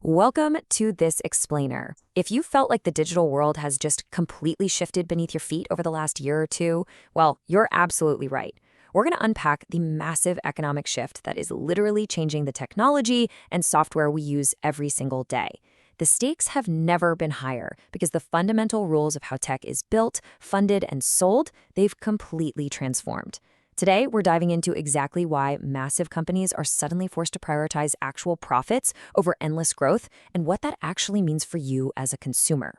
Welcome to this explainer. If you felt like the digital world has just completely shifted beneath your feet over the last year or two, well, you're absolutely right. We're going to unpack the massive economic shift that is literally changing the technology and software we use every single day. The stakes have never been higher because the fundamental rules of how tech is built, funded, and sold, they've completely transformed. Today, we're diving into exactly why massive companies are suddenly forced to prioritize actual profits over endless growth and what that actually means for you as a consumer.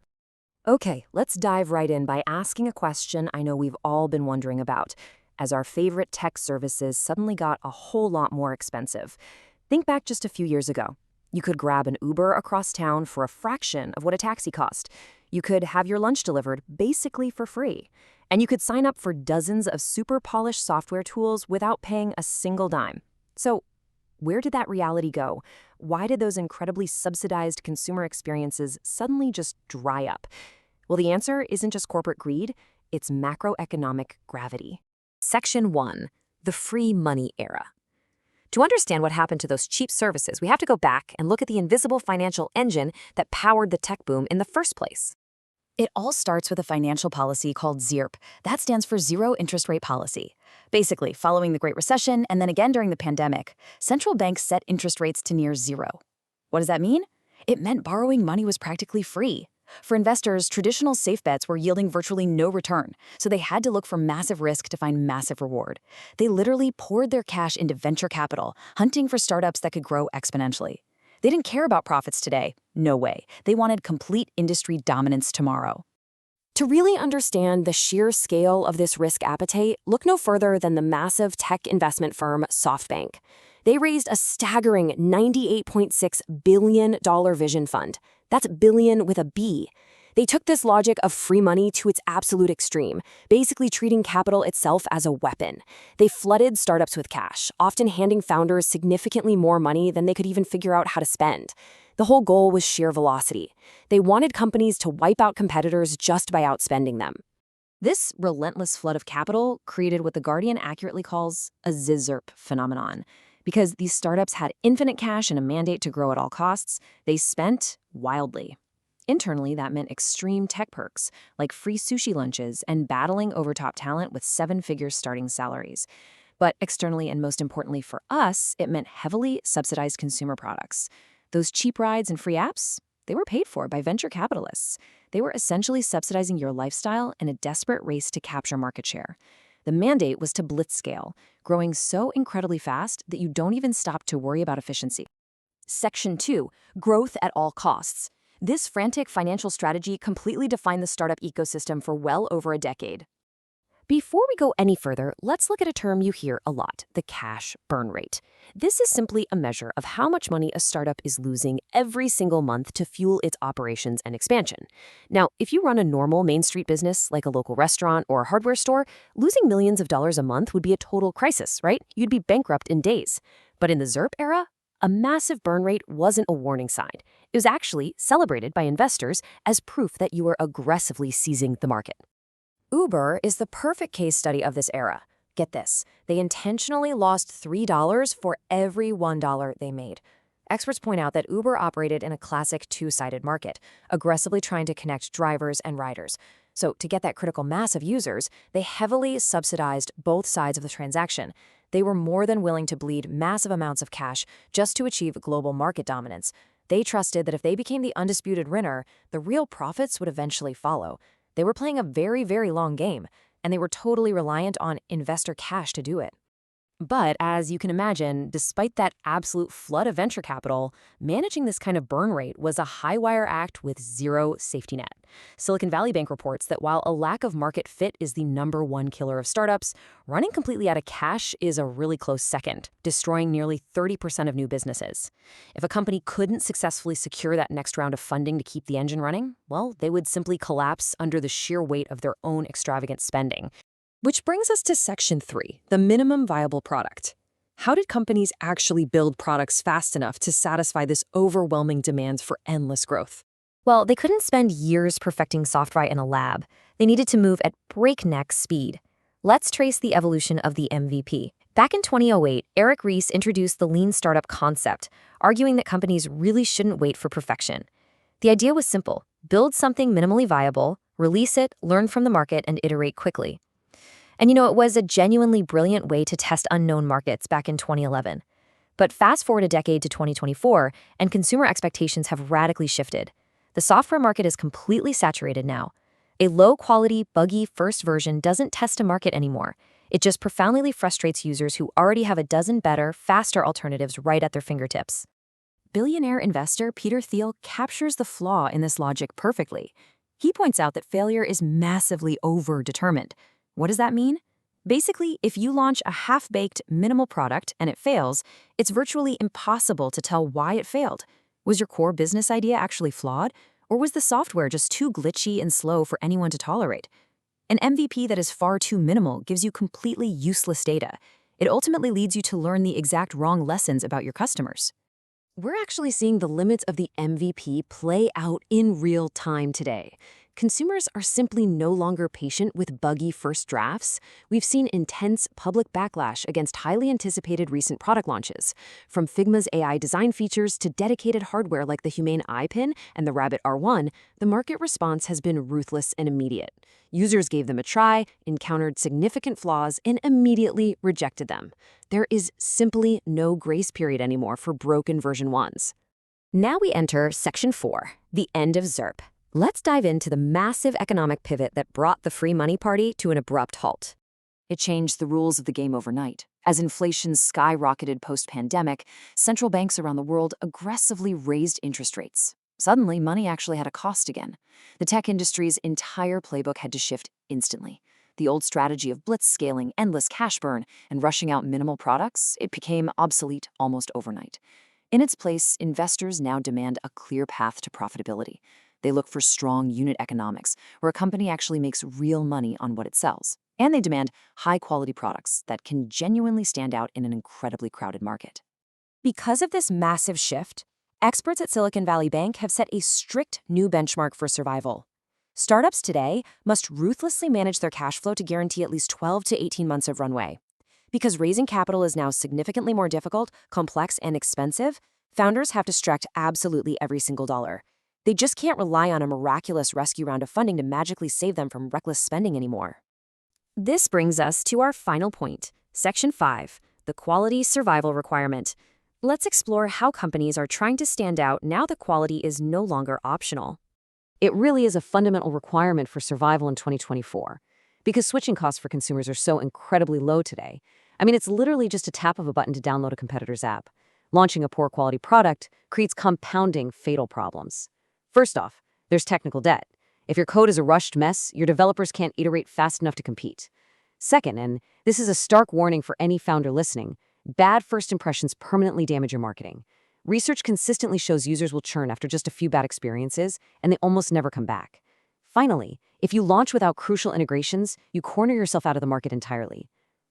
Okay, let's dive right in by asking a question I know we've all been wondering about, as our favorite tech services suddenly got a whole lot more expensive. Think back just a few years ago. You could grab an Uber across town for a fraction of what a taxi cost. You could have your lunch delivered basically for free. And you could sign up for dozens of super polished software tools without paying a single dime. So, where did that reality go? Why did those incredibly subsidized consumer experiences suddenly just dry up? Well, the answer isn't just corporate greed, it's macroeconomic gravity. Section 1. The free money era. To understand what happened to those cheap services, we have to go back and look at the invisible financial engine that powered the tech boom in the first place. It all starts with a financial policy called ZIRP. That stands for Zero Interest Rate Policy. Basically, following the Great Recession and then again during the pandemic, central banks set interest rates to near zero. What does that mean? It meant borrowing money was practically free. For investors, traditional safe bets were yielding virtually no return, so they had to look for massive risk to find massive reward. They literally poured their cash into venture capital, hunting for startups that could grow exponentially. They didn't care about profits today. No way. They wanted complete industry dominance tomorrow. To really understand the sheer scale of this risk appetite, look no further than the massive tech investment firm SoftBank. They raised a staggering $98.6 billion vision fund. That's billion with a B. They took this logic of free money to its absolute extreme, basically treating capital itself as a weapon. They flooded startups with cash, often handing founders significantly more money than they could even figure out how to spend. The whole goal was sheer velocity. They wanted companies to wipe out competitors just by outspending them. This relentless flood of capital created what The Guardian accurately calls a ZZRP phenomenon. Because these startups had infinite cash and a mandate to grow at all costs, they spent wildly. Internally, that meant extreme tech perks, like free sushi lunches and battling over top talent with seven-figure starting salaries. But externally, and most importantly for us, it meant heavily subsidized consumer products. Those cheap rides and free apps, they were paid for by venture capitalists. They were essentially subsidizing your lifestyle in a desperate race to capture market share. The mandate was to blitzscale, growing so incredibly fast that you don't even stop to worry about efficiency. Section 2. Growth at all costs. This frantic financial strategy completely defined the startup ecosystem for well over a decade. Before we go any further, let's look at a term you hear a lot, the cash burn rate. This is simply a measure of how much money a startup is losing every single month to fuel its operations and expansion. Now, if you run a normal Main Street business like a local restaurant or a hardware store, losing millions of dollars a month would be a total crisis, right? You'd be bankrupt in days. But in the ZIRP era, a massive burn rate wasn't a warning sign. It was actually celebrated by investors as proof that you were aggressively seizing the market. Uber is the perfect case study of this era. Get this, they intentionally lost $3 for every $1 they made. Experts point out that Uber operated in a classic two-sided market, aggressively trying to connect drivers and riders. So to get that critical mass of users, they heavily subsidized both sides of the transaction. They were more than willing to bleed massive amounts of cash just to achieve global market dominance. They trusted that if they became the undisputed winner, the real profits would eventually follow. They were playing a very, very long game, and they were totally reliant on investor cash to do it. But as you can imagine, despite that absolute flood of venture capital, managing this kind of burn rate was a high-wire act with zero safety net. Silicon Valley Bank reports that while a lack of market fit is the #1 killer of startups, running completely out of cash is a really close second, destroying nearly 30% of new businesses. If a company couldn't successfully secure that next round of funding to keep the engine running, well, they would simply collapse under the sheer weight of their own extravagant spending. Which brings us to Section 3, the minimum viable product. How did companies actually build products fast enough to satisfy this overwhelming demand for endless growth? Well, they couldn't spend years perfecting software in a lab. They needed to move at breakneck speed. Let's trace the evolution of the MVP. Back in 2008, Eric Ries introduced the lean startup concept, arguing that companies really shouldn't wait for perfection. The idea was simple: build something minimally viable, release it, learn from the market, and iterate quickly. And it was a genuinely brilliant way to test unknown markets back in 2011. But fast forward a decade to 2024, and consumer expectations have radically shifted. The software market is completely saturated now. A low-quality, buggy first version doesn't test a market anymore. It just profoundly frustrates users who already have a dozen better, faster alternatives right at their fingertips. Billionaire investor Peter Thiel captures the flaw in this logic perfectly. He points out that failure is massively over-determined. What does that mean? Basically, if you launch a half-baked, minimal product and it fails, it's virtually impossible to tell why it failed. Was your core business idea actually flawed? Or was the software just too glitchy and slow for anyone to tolerate? An MVP that is far too minimal gives you completely useless data. It ultimately leads you to learn the exact wrong lessons about your customers. We're actually seeing the limits of the MVP play out in real time today. Consumers are simply no longer patient with buggy first drafts. We've seen intense public backlash against highly anticipated recent product launches. From Figma's AI design features to dedicated hardware like the Humane Eye Pin and the Rabbit R1, the market response has been ruthless and immediate. Users gave them a try, encountered significant flaws, and immediately rejected them. There is simply no grace period anymore for broken version 1s. Now we enter Section 4, the end of ZIRP. Let's dive into the massive economic pivot that brought the free money party to an abrupt halt. It changed the rules of the game overnight. As inflation skyrocketed post-pandemic, central banks around the world aggressively raised interest rates. Suddenly, money actually had a cost again. The tech industry's entire playbook had to shift instantly. The old strategy of blitz scaling, endless cash burn, and rushing out minimal products, it became obsolete almost overnight. In its place, investors now demand a clear path to profitability. They look for strong unit economics, where a company actually makes real money on what it sells. And they demand high-quality products that can genuinely stand out in an incredibly crowded market. Because of this massive shift, experts at Silicon Valley Bank have set a strict new benchmark for survival. Startups today must ruthlessly manage their cash flow to guarantee at least 12 to 18 months of runway. Because raising capital is now significantly more difficult, complex, and expensive, founders have to stretch absolutely every single dollar. They just can't rely on a miraculous rescue round of funding to magically save them from reckless spending anymore. This brings us to our final point, Section 5, the quality survival requirement. Let's explore how companies are trying to stand out now that quality is no longer optional. It really is a fundamental requirement for survival in 2024, because switching costs for consumers are so incredibly low today. It's literally just a tap of a button to download a competitor's app. Launching a poor quality product creates compounding fatal problems. First off, there's technical debt. If your code is a rushed mess, your developers can't iterate fast enough to compete. Second, and this is a stark warning for any founder listening, bad first impressions permanently damage your marketing. Research consistently shows users will churn after just a few bad experiences, and they almost never come back. Finally, if you launch without crucial integrations, you corner yourself out of the market entirely.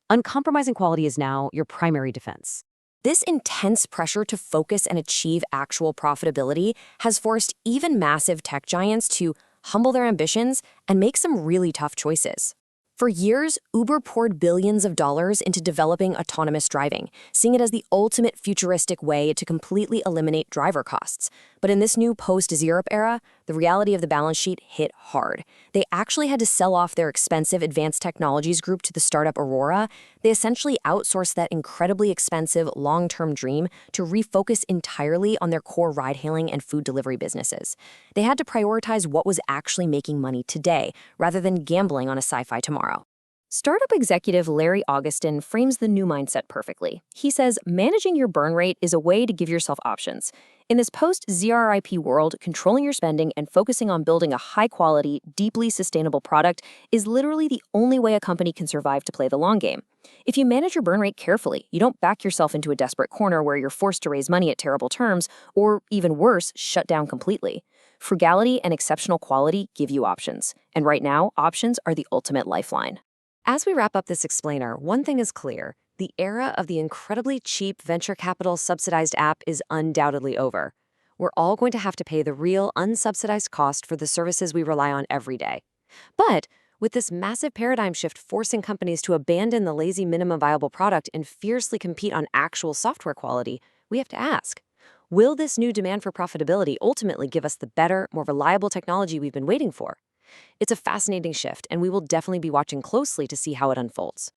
Uncompromising quality is now your primary defense. This intense pressure to focus and achieve actual profitability has forced even massive tech giants to humble their ambitions and make some really tough choices. For years, Uber poured billions of dollars into developing autonomous driving, seeing it as the ultimate futuristic way to completely eliminate driver costs. But in this new post-ZIRP era, the reality of the balance sheet hit hard. They actually had to sell off their expensive advanced technologies group to the startup Aurora. They essentially outsourced that incredibly expensive long-term dream to refocus entirely on their core ride-hailing and food delivery businesses. They had to prioritize what was actually making money today, rather than gambling on a sci-fi tomorrow. Startup executive Larry Augustin frames the new mindset perfectly. He says, managing your burn rate is a way to give yourself options. In this post-ZRIP world, controlling your spending and focusing on building a high-quality, deeply sustainable product is literally the only way a company can survive to play the long game. If you manage your burn rate carefully, you don't back yourself into a desperate corner where you're forced to raise money at terrible terms, or even worse, shut down completely. Frugality and exceptional quality give you options. And right now, options are the ultimate lifeline. As we wrap up this explainer, one thing is clear. The era of the incredibly cheap venture capital subsidized app is undoubtedly over. We're all going to have to pay the real unsubsidized cost for the services we rely on every day. But With this massive paradigm shift forcing companies to abandon the lazy minimum viable product and fiercely compete on actual software quality, we have to ask, will this new demand for profitability ultimately give us the better, more reliable technology we've been waiting for? It's a fascinating shift, and we will definitely be watching closely to see how it unfolds.